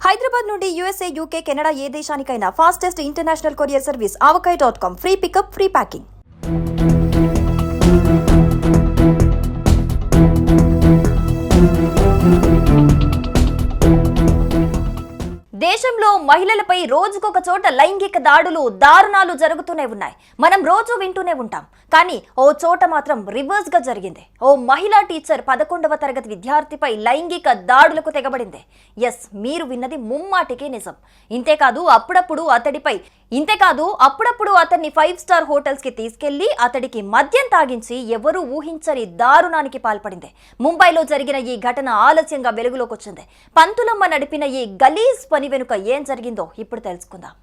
హైదరాబాద్ నుండి USA, UK, Canada ఏ దేశానికైనా fastest international courier service avocai.com. Free pickup, free packing. దేశంలో మహిళలపై రోజుకొక చోట లైంగిక దాడులు, దారుణాలు జరుగుతూనే ఉన్నాయి. మనం రోజు వింటూనే ఉంటాం. కానీ ఓ చోట మాత్రం రివర్స్ గా జరిగింది. ఓ మహిళా టీచర్ 11వ తరగతి విద్యార్థిపై లైంగిక దాడులకు తెగబడింది. ఎస్, మీరు విన్నది ముమ్మాటికే నిజం. ఇంతేకాదు అప్పుడప్పుడు అతన్ని 5 స్టార్ హోటల్స్ కి తీసుకెళ్లి అతడికి మద్యం తాగించి ఎవరూ ఊహించని దారుణానికి పాల్పడింది. ముంబైలో జరిగిన ఈ ఘటన ఆలస్యంగా వెలుగులోకి వచ్చింది. పంతులమ్మ నడిపిన ఈ గలీజ్ పని వెనుక ఏం జరిగిందో ఇప్పుడు తెలుసుకుందాం.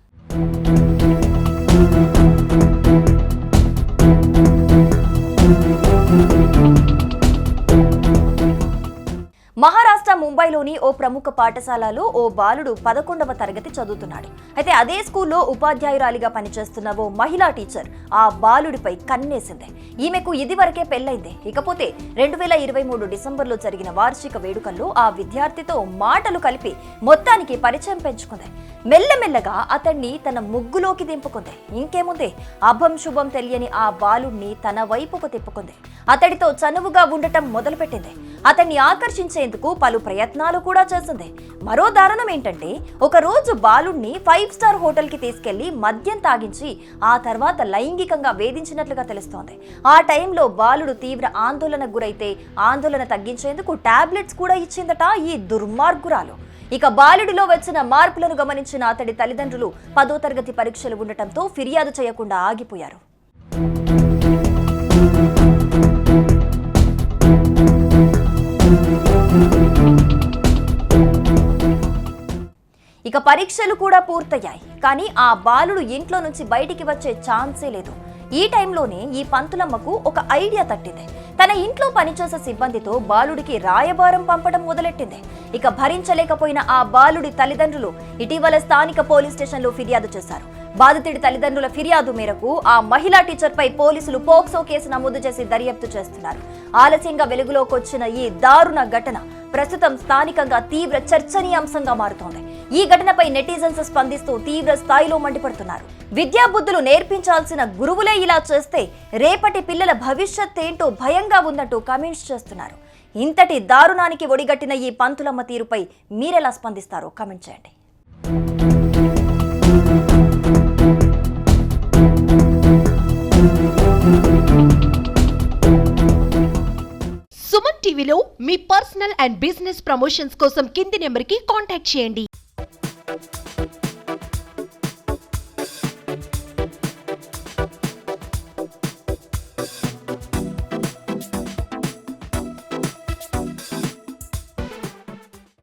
మహారాష్ట్ర ముంబైలోని ఓ ప్రముఖ పాఠశాలలో ఓ బాలుడు 11వ తరగతి చదువుతున్నాడు. అయితే అదే స్కూల్లో ఉపాధ్యాయురాలిగా పనిచేస్తున్న ఓ మహిళా టీచర్ ఆ బాలుడిపై కన్నేసింది. ఈమెకు ఇదివరకే పెళ్లైంది. ఇకపోతే 2023 డిసెంబర్లో జరిగిన వార్షిక వేడుకల్లో ఆ విద్యార్థితో మాటలు కలిపి మొత్తానికి పరిచయం పెంచుకుంది. మెల్లమెల్లగా అతన్ని తన ముగ్గులోకి దింపుకుంది. ఇంకేముంది, అభం శుభం తెలియని ఆ బాలుడిని తన వైపుకు తిప్పుకుంది. అతడితో చనువుగా ఉండటం మొదలుపెట్టింది. అతన్ని ఆకర్షించేందుకు పలు ప్రయత్నాలు కూడా చేసింది. మరో దారుణం ఏంటంటే, ఒక రోజు బాలుడిని 5 స్టార్ హోటల్ కి తీసుకెళ్లి మద్యం తాగించి ఆ తర్వాత లైంగికంగా వేధించినట్లుగా తెలుస్తోంది. ఆ టైంలో బాలుడు తీవ్ర ఆందోళనకు గురైతే ఆందోళన తగ్గించేందుకు టాబ్లెట్స్ కూడా ఇచ్చిందట ఈ దుర్మార్గురాలు. ఇక బాలుడిలో వచ్చిన మార్పులను గమనించిన అతడి తల్లిదండ్రులు 10వ తరగతి పరీక్షలు ఉండటంతో ఫిర్యాదు చేయకుండా ఆగిపోయారు. ఇక పరీక్షలు కూడా పూర్తయ్యాయి. కానీ ఆ బాలుడు ఇంట్లో నుంచి బయటికి వచ్చే ఛాన్సే లేదు. ఈ టైంలోనే ఈ పంతులమ్మకు ఒక ఐడియా తట్టింది. తన ఇంట్లో పనిచేసే సిబ్బందితో బాలుడికి రాయబారం పంపడం మొదలెట్టింది. ఇక భరించలేకపోయిన ఆ బాలుడి తల్లిదండ్రులు ఇటీవల స్థానిక పోలీస్ స్టేషన్లో ఫిర్యాదు చేశారు. బాధితుడి తల్లిదండ్రుల ఫిర్యాదు మేరకు ఆ మహిళా టీచర్పై పోలీసులు పోక్సో కేసు నమోదు చేసి దర్యాప్తు చేస్తున్నారు. ఆలస్యంగా వెలుగులోకి వచ్చిన ఈ దారుణ ఘటన ప్రస్తుతం స్థానికంగా తీవ్ర చర్చనీయాంశంగా మారుతోంది. ఈ ఘటనపై నెటిజన్స్ స్పందిస్తూ తీవ్ర స్థాయిలో మండిపడుతున్నారు. విద్యాబుద్ధులు నేర్పించాల్సిన గురువులే ఇలా చేస్తే రేపటి పిల్లల భవిష్యత్ ఏంటో భయంగా ఉందంటూ కామెంట్స్ చేస్తున్నారు. ఇంతటి దారుణానికి ఒడిగట్టిన ఈ పంతులమ్మ తీరుపై మీరెలా స్పందిస్తారో కామెంట్ చేయండి. సుమన్ టీవీలో మీ పర్సనల్ అండ్ బిజినెస్ ప్రమోషన్స్ కోసం కింది నెంబర్కి కాంటాక్ట్ చేయండి.